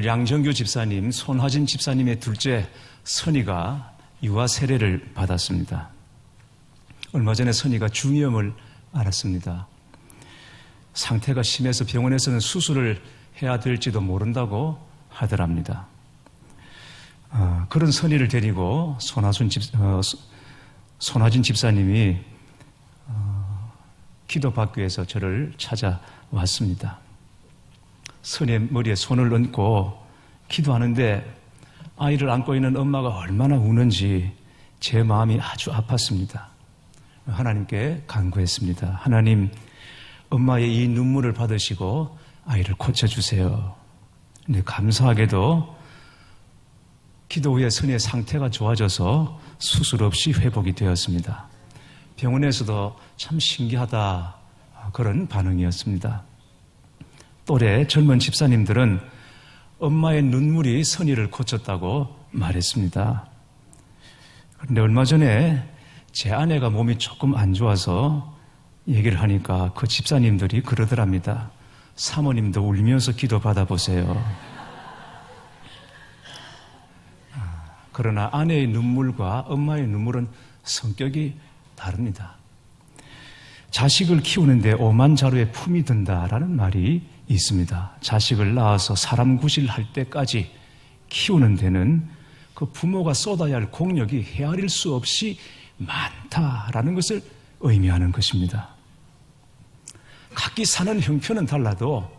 오늘 양정규 집사님, 손하진 집사님의 둘째 선희가 유아 세례를 받았습니다. 얼마 전에 선희가 중이염을 앓았습니다. 상태가 심해서 병원에서는 수술을 해야 될지도 모른다고 하더랍니다. 그런 선희를 데리고 손하진 집사님이 기도받기 위해서 저를 찾아왔습니다. 선희의 머리에 손을 얹고 기도하는데 아이를 안고 있는 엄마가 얼마나 우는지 제 마음이 아주 아팠습니다. 하나님께 간구했습니다. 하나님, 엄마의 이 눈물을 받으시고 아이를 고쳐주세요. 근데 감사하게도 기도 후에 선희의 상태가 좋아져서 수술 없이 회복이 되었습니다. 병원에서도 참 신기하다, 그런 반응이었습니다. 또래 젊은 집사님들은 엄마의 눈물이 선희를 고쳤다고 말했습니다. 그런데 얼마 전에 제 아내가 몸이 조금 안 좋아서 얘기를 하니까 그 집사님들이 그러더랍니다. 사모님도 울면서 기도 받아보세요. 그러나 아내의 눈물과 엄마의 눈물은 성격이 다릅니다. 자식을 키우는데 오만자루에 품이 든다라는 말이 있습니다. 자식을 낳아서 사람 구실할 때까지 키우는 데는 그 부모가 쏟아야 할 공력이 헤아릴 수 없이 많다라는 것을 의미하는 것입니다. 각기 사는 형편은 달라도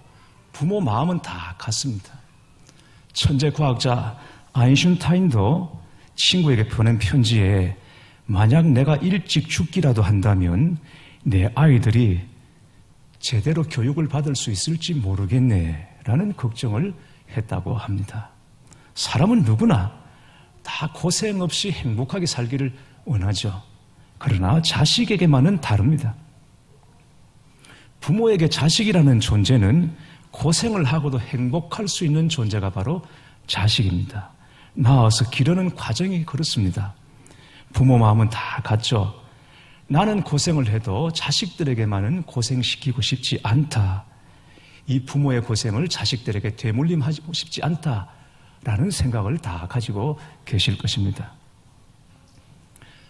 부모 마음은 다 같습니다. 천재 과학자 아인슈타인도 친구에게 보낸 편지에 만약 내가 일찍 죽기라도 한다면 내 아이들이 제대로 교육을 받을 수 있을지 모르겠네 라는 걱정을 했다고 합니다. 사람은 누구나 다 고생 없이 행복하게 살기를 원하죠. 그러나 자식에게만은 다릅니다. 부모에게 자식이라는 존재는 고생을 하고도 행복할 수 있는 존재가 바로 자식입니다. 낳아서 기르는 과정이 그렇습니다. 부모 마음은 다 같죠. 나는 고생을 해도 자식들에게만은 고생시키고 싶지 않다. 이 부모의 고생을 자식들에게 되물림하고 싶지 않다라는 생각을 다 가지고 계실 것입니다.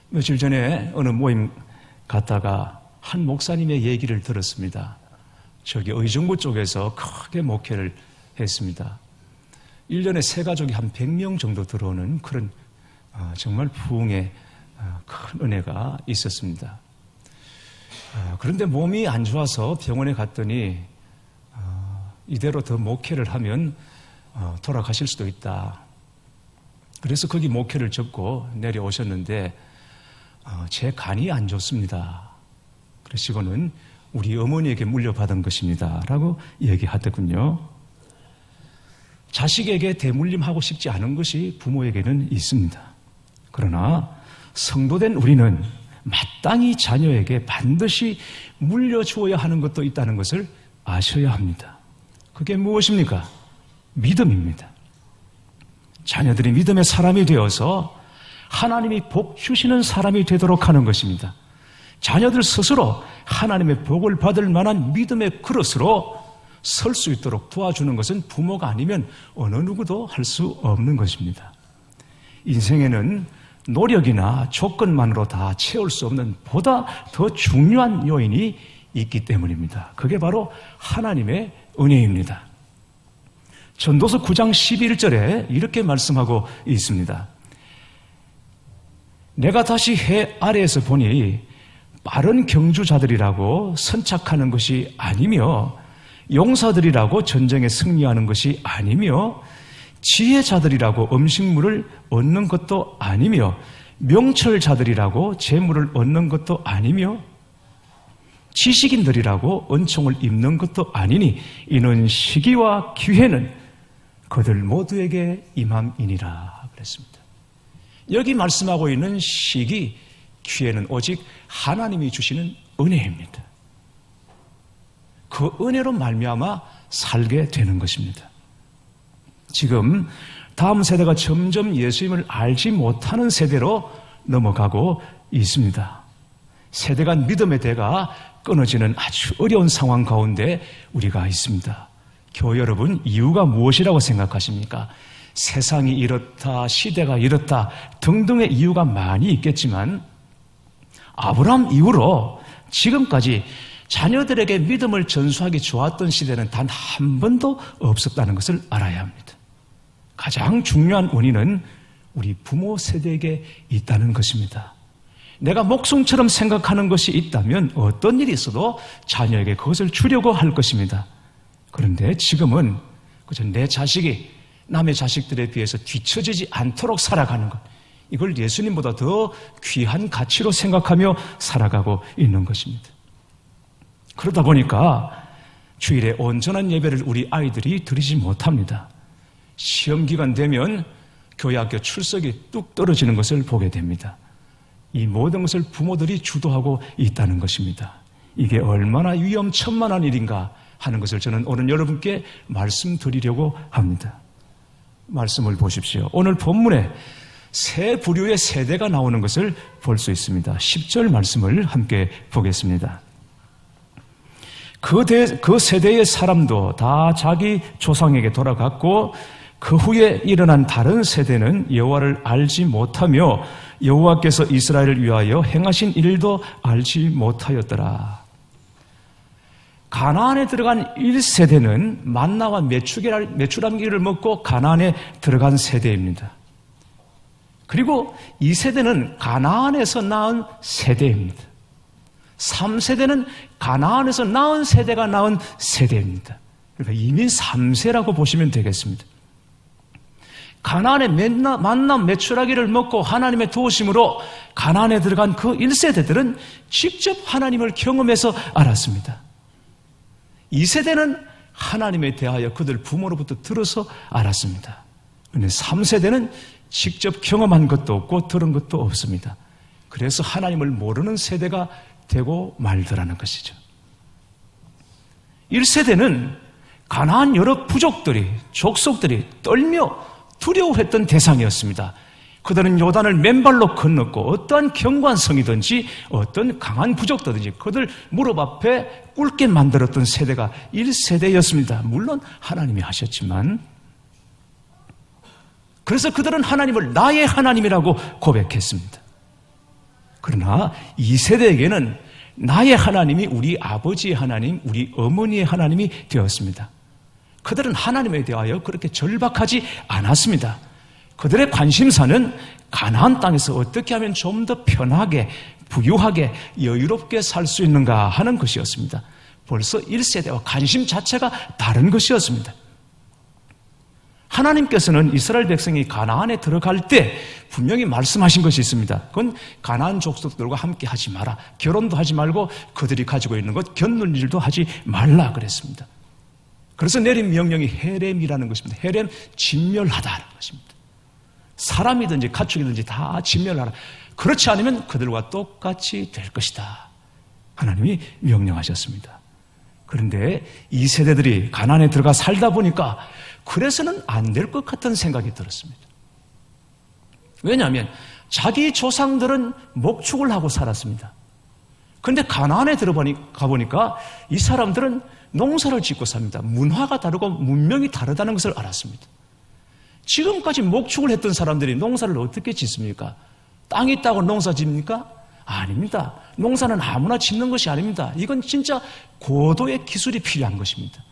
며칠 전에 어느 모임 갔다가 한 목사님의 얘기를 들었습니다. 저기 의정부 쪽에서 크게 목회를 했습니다. 1년에 새 가족이 한 100명 정도 들어오는 그런 정말 부흥의 큰 은혜가 있었습니다. 그런데 몸이 안 좋아서 병원에 갔더니 이대로 더 목회를 하면 돌아가실 수도 있다. 그래서 거기 목회를 접고 내려오셨는데 제 간이 안 좋습니다. 그러시고는 우리 어머니에게 물려받은 것입니다 라고 얘기하더군요. 자식에게 대물림하고 싶지 않은 것이 부모에게는 있습니다. 그러나 성도된 우리는 마땅히 자녀에게 반드시 물려주어야 하는 것도 있다는 것을 아셔야 합니다. 그게 무엇입니까? 믿음입니다. 자녀들이 믿음의 사람이 되어서 하나님이 복 주시는 사람이 되도록 하는 것입니다. 자녀들 스스로 하나님의 복을 받을 만한 믿음의 그릇으로 설 수 있도록 도와주는 것은 부모가 아니면 어느 누구도 할 수 없는 것입니다. 인생에는 노력이나 조건만으로 다 채울 수 없는 보다 더 중요한 요인이 있기 때문입니다. 그게 바로 하나님의 은혜입니다. 전도서 9장 11절에 이렇게 말씀하고 있습니다. 내가 다시 해 아래에서 보니 빠른 경주자들이라고 선착하는 것이 아니며 용사들이라고 전쟁에 승리하는 것이 아니며 지혜자들이라고 음식물을 얻는 것도 아니며 명철자들이라고 재물을 얻는 것도 아니며 지식인들이라고 은총을 입는 것도 아니니 이는 시기와 기회는 그들 모두에게 임함이니라 그랬습니다. 여기 말씀하고 있는 시기, 기회는 오직 하나님이 주시는 은혜입니다. 그 은혜로 말미암아 살게 되는 것입니다. 지금 다음 세대가 점점 예수님을 알지 못하는 세대로 넘어가고 있습니다. 세대 간 믿음의 대가 끊어지는 아주 어려운 상황 가운데 우리가 있습니다. 교회 여러분, 이유가 무엇이라고 생각하십니까? 세상이 이렇다, 시대가 이렇다 등등의 이유가 많이 있겠지만 아브라함 이후로 지금까지 자녀들에게 믿음을 전수하기 좋았던 시대는 단 한 번도 없었다는 것을 알아야 합니다. 가장 중요한 원인은 우리 부모 세대에게 있다는 것입니다. 내가 목숨처럼 생각하는 것이 있다면 어떤 일이 있어도 자녀에게 그것을 주려고 할 것입니다. 그런데 지금은 그저 내 자식이 남의 자식들에 비해서 뒤처지지 않도록 살아가는 것, 이걸 예수님보다 더 귀한 가치로 생각하며 살아가고 있는 것입니다. 그러다 보니까 주일에 온전한 예배를 우리 아이들이 드리지 못합니다. 시험 기간 되면 교회 학교 출석이 뚝 떨어지는 것을 보게 됩니다. 이 모든 것을 부모들이 주도하고 있다는 것입니다. 이게 얼마나 위험천만한 일인가 하는 것을 저는 오늘 여러분께 말씀드리려고 합니다. 말씀을 보십시오. 오늘 본문에 세 부류의 세대가 나오는 것을 볼 수 있습니다. 10절 말씀을 함께 보겠습니다. 그 세대의 사람도 다 자기 조상에게 돌아갔고 그 후에 일어난 다른 세대는 여호와를 알지 못하며 여호와께서 이스라엘을 위하여 행하신 일도 알지 못하였더라. 가나안에 들어간 1세대는 만나와 메추라기를 먹고 가나안에 들어간 세대입니다. 그리고 2세대는 가나안에서 낳은 세대입니다. 3세대는 가나안에서 낳은 세대가 낳은 세대입니다. 그러니까 이민 3세라고 보시면 되겠습니다. 가나안의 만남 메추라기를 먹고 하나님의 도우심으로 가나안에 들어간 그 1세대들은 직접 하나님을 경험해서 알았습니다. 2세대는 하나님에 대하여 그들 부모로부터 들어서 알았습니다. 그런데 3세대는 직접 경험한 것도 없고 들은 것도 없습니다. 그래서 하나님을 모르는 세대가 되고 말더라는 것이죠. 1세대는 가나안 여러 부족들이, 족속들이 떨며 두려워했던 대상이었습니다. 그들은 요단을 맨발로 건넜고 어떠한 경관성이든지 어떤 강한 부족들든지 그들 무릎 앞에 꿇게 만들었던 세대가 1세대였습니다. 물론 하나님이 하셨지만, 그래서 그들은 하나님을 나의 하나님이라고 고백했습니다. 그러나 2세대에게는 나의 하나님이 우리 아버지의 하나님, 우리 어머니의 하나님이 되었습니다. 그들은 하나님에 대하여 그렇게 절박하지 않았습니다. 그들의 관심사는 가나안 땅에서 어떻게 하면 좀 더 편하게, 부유하게, 여유롭게 살 수 있는가 하는 것이었습니다. 벌써 1세대와 관심 자체가 다른 것이었습니다. 하나님께서는 이스라엘 백성이 가나안에 들어갈 때 분명히 말씀하신 것이 있습니다. 그건 가나안 족속들과 함께 하지 마라. 결혼도 하지 말고 그들이 가지고 있는 것 겪는 일도 하지 말라 그랬습니다. 그래서 내린 명령이 헤렘이라는 것입니다. 헤렘, 진멸하다는 것입니다. 사람이든지 가축이든지 다 진멸하라. 그렇지 않으면 그들과 똑같이 될 것이다. 하나님이 명령하셨습니다. 그런데 이 세대들이 가나안에 들어가 살다 보니까 그래서는 안 될 것 같은 생각이 들었습니다. 왜냐하면 자기 조상들은 목축을 하고 살았습니다. 그런데 가나안에 들어가 보니까 이 사람들은 농사를 짓고 삽니다. 문화가 다르고 문명이 다르다는 것을 알았습니다. 지금까지 목축을 했던 사람들이 농사를 어떻게 짓습니까? 땅이 있다고 농사 짓습니까? 아닙니다. 농사는 아무나 짓는 것이 아닙니다. 이건 진짜 고도의 기술이 필요한 것입니다.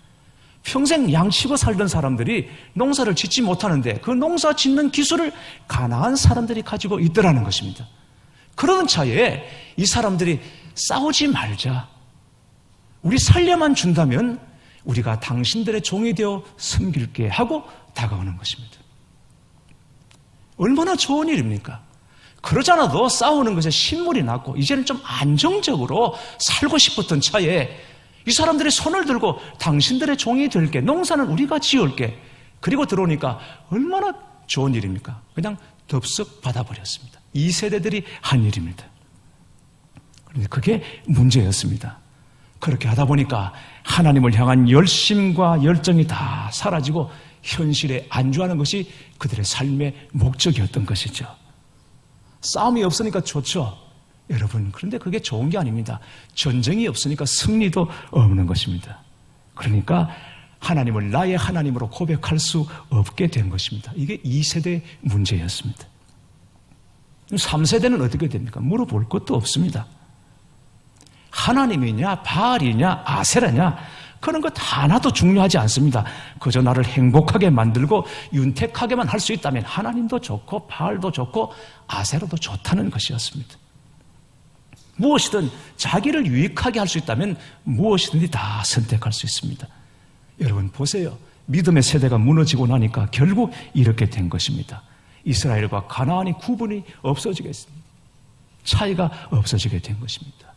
평생 양치고 살던 사람들이 농사를 짓지 못하는데 그 농사 짓는 기술을 가나안 사람들이 가지고 있더라는 것입니다. 그러는 차에 이 사람들이 싸우지 말자. 우리 살려만 준다면 우리가 당신들의 종이 되어 섬길게 하고 다가오는 것입니다. 얼마나 좋은 일입니까? 그러잖아도 싸우는 것에 신물이 났고 이제는 좀 안정적으로 살고 싶었던 차에 이 사람들이 손을 들고 당신들의 종이 될게, 농사는 우리가 지을게, 그리고 들어오니까 얼마나 좋은 일입니까? 그냥 덥석 받아버렸습니다. 이 세대들이 한 일입니다. 그런데 그게 문제였습니다. 그렇게 하다 보니까 하나님을 향한 열심과 열정이 다 사라지고 현실에 안주하는 것이 그들의 삶의 목적이었던 것이죠. 싸움이 없으니까 좋죠, 여러분. 그런데 그게 좋은 게 아닙니다. 전쟁이 없으니까 승리도 없는 것입니다. 그러니까 하나님을 나의 하나님으로 고백할 수 없게 된 것입니다. 이게 2세대 문제였습니다. 3세대는 어떻게 됩니까? 물어볼 것도 없습니다. 하나님이냐 바알이냐 아세라냐 그런 것 하나도 중요하지 않습니다. 그저 나를 행복하게 만들고 윤택하게만 할 수 있다면 하나님도 좋고 바알도 좋고 아세라도 좋다는 것이었습니다. 무엇이든 자기를 유익하게 할 수 있다면 무엇이든지 다 선택할 수 있습니다. 여러분 보세요. 믿음의 세대가 무너지고 나니까 결국 이렇게 된 것입니다. 이스라엘과 가나안이 구분이 없어지겠습니다. 차이가 없어지게 된 것입니다.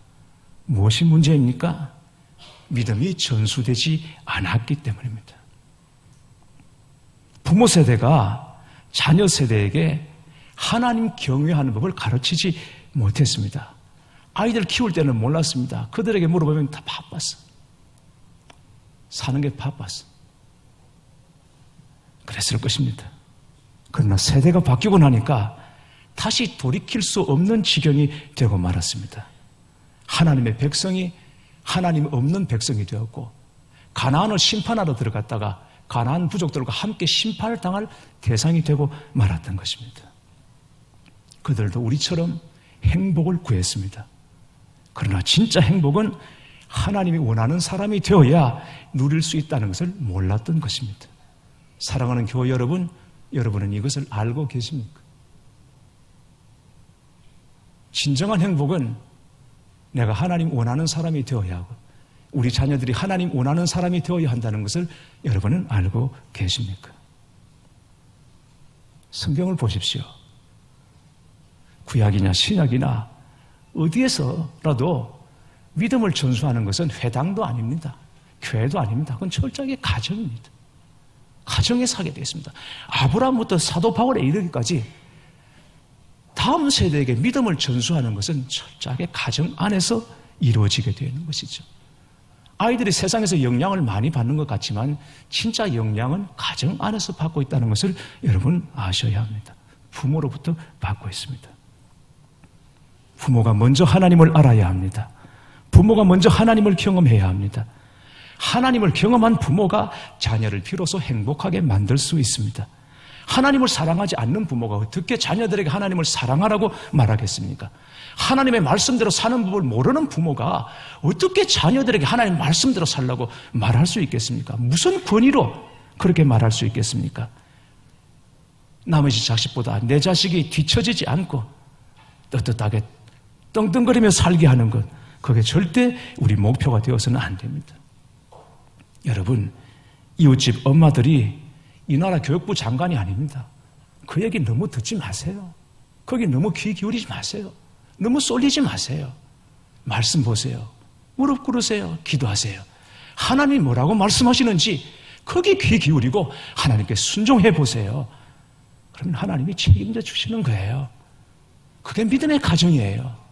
무엇이 문제입니까? 믿음이 전수되지 않았기 때문입니다. 부모 세대가 자녀 세대에게 하나님 경외하는 법을 가르치지 못했습니다. 아이들 키울 때는 몰랐습니다. 그들에게 물어보면 다 바빴어. 사는 게 바빴어. 그랬을 것입니다. 그러나 세대가 바뀌고 나니까 다시 돌이킬 수 없는 지경이 되고 말았습니다. 하나님의 백성이 하나님 없는 백성이 되었고 가나안을 심판하러 들어갔다가 가나안 부족들과 함께 심판을 당할 대상이 되고 말았던 것입니다. 그들도 우리처럼 행복을 구했습니다. 그러나 진짜 행복은 하나님이 원하는 사람이 되어야 누릴 수 있다는 것을 몰랐던 것입니다. 사랑하는 교회 여러분, 여러분은 이것을 알고 계십니까? 진정한 행복은 내가 하나님 원하는 사람이 되어야 하고 우리 자녀들이 하나님 원하는 사람이 되어야 한다는 것을 여러분은 알고 계십니까? 성경을 보십시오. 구약이나 신약이나 어디에서라도 믿음을 전수하는 것은 회당도 아닙니다. 교회도 아닙니다. 그건 철저하게 가정입니다. 가정에서 하게 되겠습니다. 아브라함부터 사도 바울에 이르기까지 다음 세대에게 믿음을 전수하는 것은 철저하게 가정 안에서 이루어지게 되는 것이죠. 아이들이 세상에서 영향을 많이 받는 것 같지만 진짜 영향은 가정 안에서 받고 있다는 것을 여러분 아셔야 합니다. 부모로부터 받고 있습니다. 부모가 먼저 하나님을 알아야 합니다. 부모가 먼저 하나님을 경험해야 합니다. 하나님을 경험한 부모가 자녀를 비로소 행복하게 만들 수 있습니다. 하나님을 사랑하지 않는 부모가 어떻게 자녀들에게 하나님을 사랑하라고 말하겠습니까? 하나님의 말씀대로 사는 법을 모르는 부모가 어떻게 자녀들에게 하나님의 말씀대로 살라고 말할 수 있겠습니까? 무슨 권위로 그렇게 말할 수 있겠습니까? 나머지 자식보다 내 자식이 뒤처지지 않고 떳떳하게 떵떵거리며 살게 하는 것, 그게 절대 우리 목표가 되어서는 안 됩니다. 여러분, 이웃집 엄마들이 이 나라 교육부 장관이 아닙니다. 그 얘기 너무 듣지 마세요. 거기 너무 귀 기울이지 마세요. 너무 쏠리지 마세요. 말씀 보세요. 무릎 꿇으세요. 기도하세요. 하나님이 뭐라고 말씀하시는지 거기 귀 기울이고 하나님께 순종해 보세요. 그러면 하나님이 책임져 주시는 거예요. 그게 믿음의 가정이에요.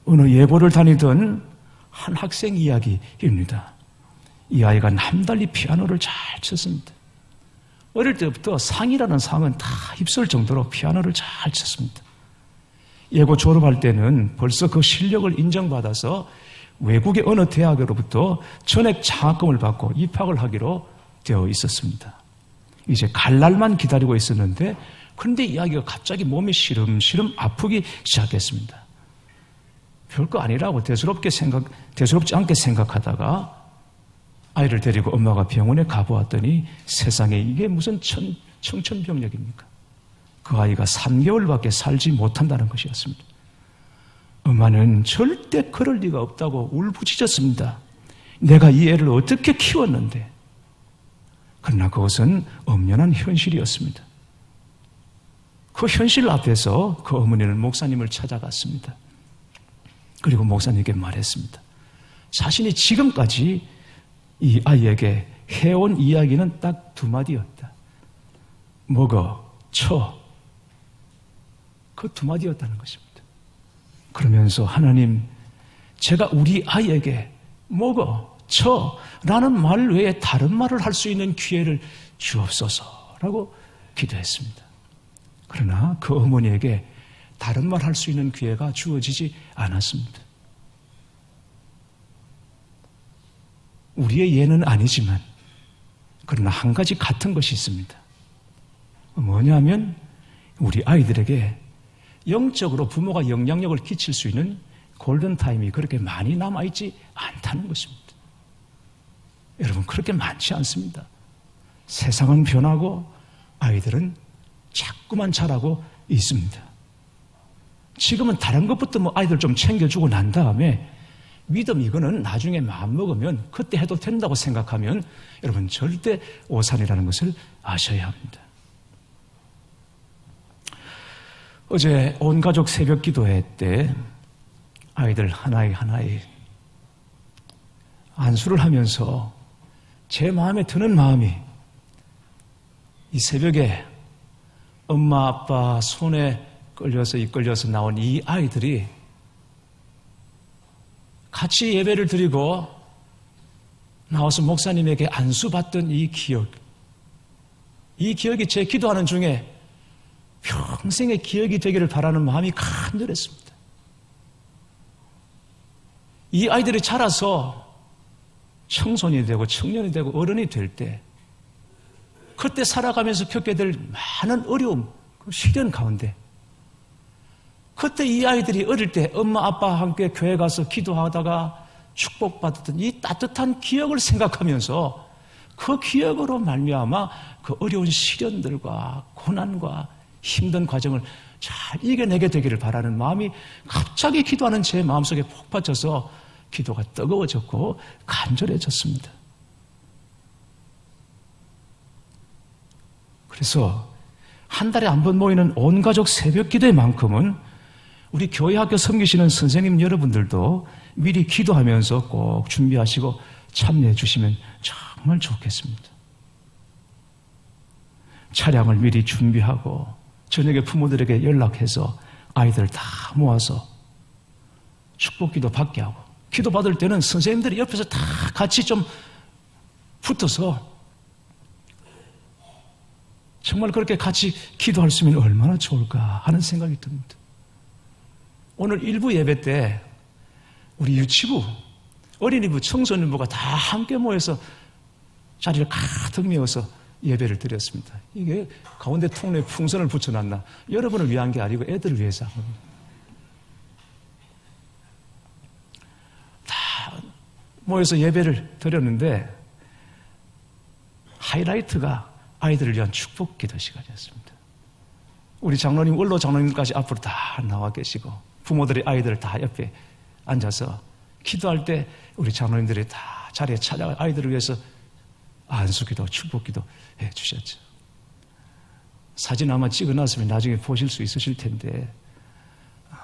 어느 예고를 다니던 한 학생 이야기입니다. 이 아이가 남달리 피아노를 잘 쳤습니다. 어릴 때부터 상이라는 상은 다 휩쓸 정도로 피아노를 잘 쳤습니다. 예고 졸업할 때는 벌써 그 실력을 인정받아서 외국의 어느 대학으로부터 전액 장학금을 받고 입학을 하기로 되어 있었습니다. 이제 갈 날만 기다리고 있었는데 그런데 이 아이가 갑자기 몸이 시름시름 아프기 시작했습니다. 별거 아니라고 대수롭지 않게 생각하다가 아이를 데리고 엄마가 병원에 가보았더니 세상에 이게 무슨 청천벽력입니까? 그 아이가 3개월밖에 살지 못한다는 것이었습니다. 엄마는 절대 그럴 리가 없다고 울부짖었습니다. 내가 이 애를 어떻게 키웠는데. 그러나 그것은 엄연한 현실이었습니다. 그 현실 앞에서 그 어머니는 목사님을 찾아갔습니다. 그리고 목사님께 말했습니다. 자신이 지금까지 이 아이에게 해온 이야기는 딱 2마디였다. 먹어, 쳐. 그 2마디였다는 것입니다. 그러면서 하나님, 제가 우리 아이에게 먹어, 쳐 라는 말 외에 다른 말을 할 수 있는 기회를 주옵소서라고 기도했습니다. 그러나 그 어머니에게 다른 말 할 수 있는 기회가 주어지지 않았습니다. 우리의 예는 아니지만 그러나 한 가지 같은 것이 있습니다. 뭐냐면 우리 아이들에게 영적으로 부모가 영향력을 끼칠 수 있는 골든타임이 그렇게 많이 남아있지 않다는 것입니다. 여러분, 그렇게 많지 않습니다. 세상은 변하고 아이들은 자꾸만 자라고 있습니다. 지금은 다른 것부터 아이들 좀 챙겨주고 난 다음에 믿음 이거는 나중에 마음먹으면 그때 해도 된다고 생각하면 여러분 절대 오산이라는 것을 아셔야 합니다. 어제 온 가족 새벽 기도회 때 아이들 하나씩 안수를 하면서 제 마음에 드는 마음이 이 새벽에 엄마 아빠 손에 이끌려서 나온 이 아이들이 같이 예배를 드리고 나와서 목사님에게 안수받던 이 기억이 제 기도하는 중에 평생의 기억이 되기를 바라는 마음이 간절했습니다. 이 아이들이 자라서 청소년이 되고 청년이 되고 어른이 될 때 그때 살아가면서 겪게 될 많은 어려움, 시련 가운데 그때 이 아이들이 어릴 때 엄마 아빠와 함께 교회 가서 기도하다가 축복받았던 이 따뜻한 기억을 생각하면서 그 기억으로 말미암아 그 어려운 시련들과 고난과 힘든 과정을 잘 이겨내게 되기를 바라는 마음이 갑자기 기도하는 제 마음속에 폭받쳐서 기도가 뜨거워졌고 간절해졌습니다. 그래서 한 달에 한 번 모이는 온 가족 새벽 기도회만큼은 우리 교회 학교 섬기시는 선생님 여러분들도 미리 기도하면서 꼭 준비하시고 참여해 주시면 정말 좋겠습니다. 차량을 미리 준비하고 저녁에 부모들에게 연락해서 아이들 다 모아서 축복기도 받게 하고 기도 받을 때는 선생님들이 옆에서 다 같이 좀 붙어서 정말 그렇게 같이 기도할 수 있으면 얼마나 좋을까 하는 생각이 듭니다. 오늘 일부 예배 때 우리 유치부, 어린이부, 청소년부가 다 함께 모여서 자리를 가득 메워서 예배를 드렸습니다. 이게 가운데 통로에 풍선을 붙여놨나? 여러분을 위한 게 아니고 애들을 위해서 한 겁니다. 다 모여서 예배를 드렸는데 하이라이트가 아이들을 위한 축복 기도 시간이었습니다. 우리 장로님, 원로 장로님까지 앞으로 다 나와 계시고 부모들이 아이들 다 옆에 앉아서 기도할 때 우리 장로님들이 다 자리에 찾아가 아이들을 위해서 안수기도, 축복기도 해 주셨죠. 사진 아마 찍어놨으면 나중에 보실 수 있으실 텐데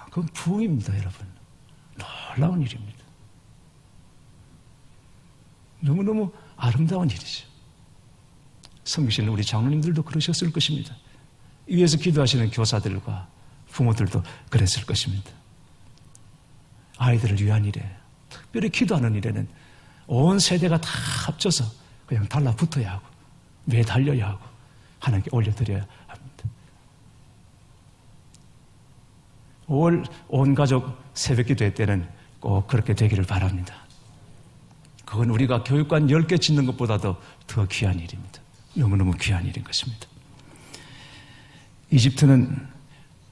그건 부흥입니다, 여러분. 놀라운 일입니다. 너무너무 아름다운 일이죠. 섬기시는 우리 장로님들도 그러셨을 것입니다. 위에서 기도하시는 교사들과 부모들도 그랬을 것입니다. 아이들을 위한 일에, 특별히 기도하는 일에는 온 세대가 다 합쳐서 그냥 달라붙어야 하고 매달려야 하고 하나님께 올려드려야 합니다. 5월 온 가족 새벽 기도회 때는 꼭 그렇게 되기를 바랍니다. 그건 우리가 교육관 10개 짓는 것보다도 더 귀한 일입니다. 너무너무 귀한 일인 것입니다. 이집트는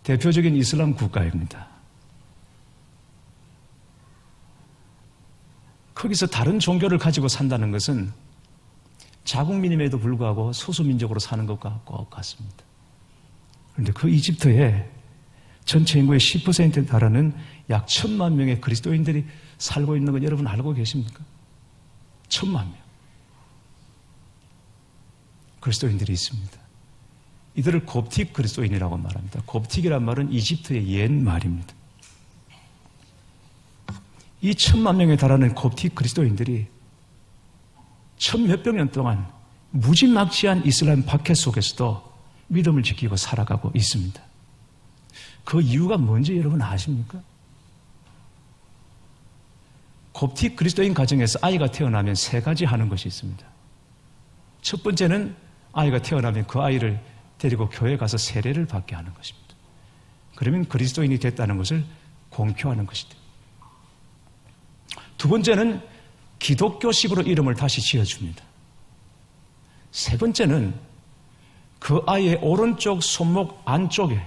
대표적인 이슬람 국가입니다. 거기서 다른 종교를 가지고 산다는 것은 자국민임에도 불구하고 소수민족으로 사는 것과 꼭 같습니다. 그런데 그 이집트에 전체 인구의 10%에 달하는 약 1,000만 명의 그리스도인들이 살고 있는 건 여러분 알고 계십니까? 1,000만 명. 그리스도인들이 있습니다. 이들을 곱틱 그리스도인이라고 말합니다. 곱틱이란 말은 이집트의 옛 말입니다. 이 1,000만 명에 달하는 곱틱 그리스도인들이 1,000몇백 년 동안 무지막지한 이슬람 박해 속에서도 믿음을 지키고 살아가고 있습니다. 그 이유가 뭔지 여러분 아십니까? 곱틱 그리스도인 가정에서 아이가 태어나면 3가지 하는 것이 있습니다. 첫 번째는 아이가 태어나면 그 아이를 데리고 교회 가서 세례를 받게 하는 것입니다. 그러면 그리스도인이 됐다는 것을 공표하는 것이다. 두 번째는 기독교식으로 이름을 다시 지어줍니다. 세 번째는 그 아이의 오른쪽 손목 안쪽에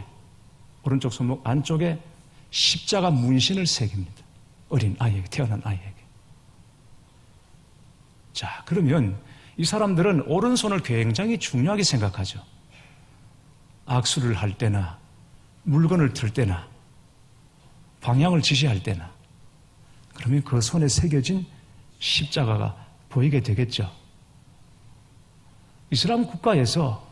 십자가 문신을 새깁니다. 어린 아이에게, 태어난 아이에게. 자, 그러면 이 사람들은 오른손을 굉장히 중요하게 생각하죠. 악수를 할 때나 물건을 들 때나 방향을 지시할 때나 그러면 그 손에 새겨진 십자가가 보이게 되겠죠. 이슬람 국가에서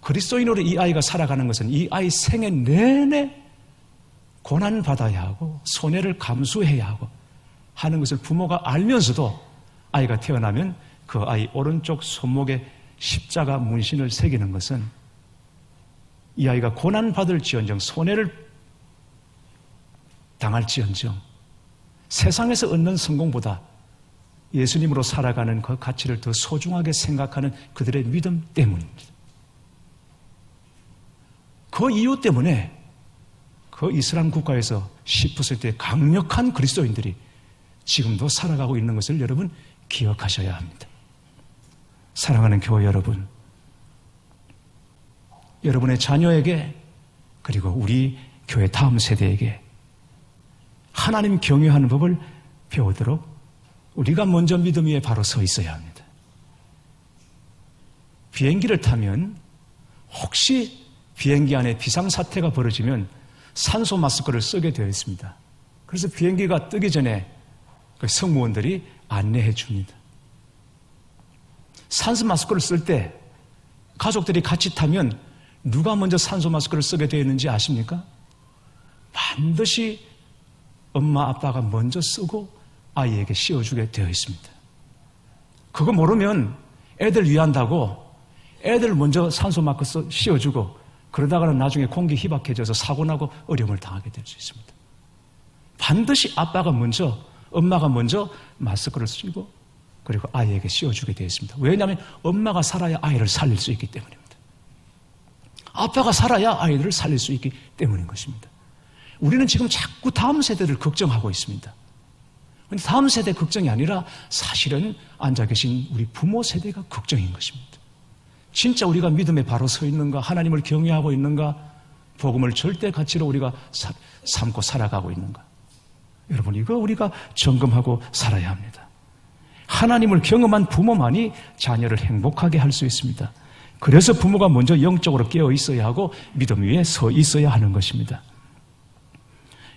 그리스도인으로 이 아이가 살아가는 것은 이 아이 생애 내내 고난받아야 하고 손해를 감수해야 하고 하는 것을 부모가 알면서도 아이가 태어나면 그 아이 오른쪽 손목에 십자가 문신을 새기는 것은 이 아이가 고난받을지언정 손해를 당할지언정 세상에서 얻는 성공보다 예수님으로 살아가는 그 가치를 더 소중하게 생각하는 그들의 믿음 때문입니다. 그 이유 때문에 그 이슬람 국가에서 10%의 강력한 그리스도인들이 지금도 살아가고 있는 것을 여러분 기억하셔야 합니다. 사랑하는 교회 여러분, 여러분의 자녀에게 그리고 우리 교회 다음 세대에게 하나님 경외하는 법을 배우도록 우리가 먼저 믿음 위에 바로 서 있어야 합니다. 비행기를 타면 혹시 비행기 안에 비상사태가 벌어지면 산소 마스크를 쓰게 되어 있습니다. 그래서 비행기가 뜨기 전에 승무원들이 안내해 줍니다. 산소 마스크를 쓸 때 가족들이 같이 타면 누가 먼저 산소 마스크를 쓰게 되어 있는지 아십니까? 반드시 엄마 아빠가 먼저 쓰고 아이에게 씌워주게 되어 있습니다. 그거 모르면 애들 위한다고 애들 먼저 산소 마스크 씌워주고 그러다가는 나중에 공기 희박해져서 사고나고 어려움을 당하게 될 수 있습니다. 반드시 아빠가 먼저, 엄마가 먼저 마스크를 쓰고 그리고 아이에게 씌워주게 되어 있습니다. 왜냐하면 엄마가 살아야 아이를 살릴 수 있기 때문입니다. 아빠가 살아야 아이들을 살릴 수 있기 때문인 것입니다. 우리는 지금 자꾸 다음 세대를 걱정하고 있습니다. 그런데 다음 세대 걱정이 아니라 사실은 앉아 계신 우리 부모 세대가 걱정인 것입니다. 진짜 우리가 믿음에 바로 서 있는가, 하나님을 경외하고 있는가, 복음을 절대 가치로 우리가 삼고 살아가고 있는가. 여러분, 이거 우리가 점검하고 살아야 합니다. 하나님을 경험한 부모만이 자녀를 행복하게 할 수 있습니다. 그래서 부모가 먼저 영적으로 깨어 있어야 하고 믿음 위에 서 있어야 하는 것입니다.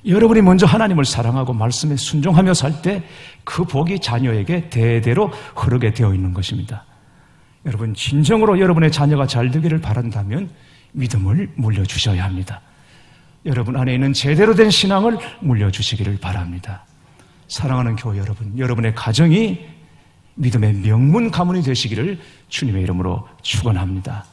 여러분이 먼저 하나님을 사랑하고 말씀에 순종하며 살 때 그 복이 자녀에게 대대로 흐르게 되어 있는 것입니다. 여러분, 진정으로 여러분의 자녀가 잘 되기를 바란다면 믿음을 물려주셔야 합니다. 여러분 안에 있는 제대로 된 신앙을 물려주시기를 바랍니다. 사랑하는 교회 여러분, 여러분의 가정이 믿음의 명문 가문이 되시기를 주님의 이름으로 축원합니다.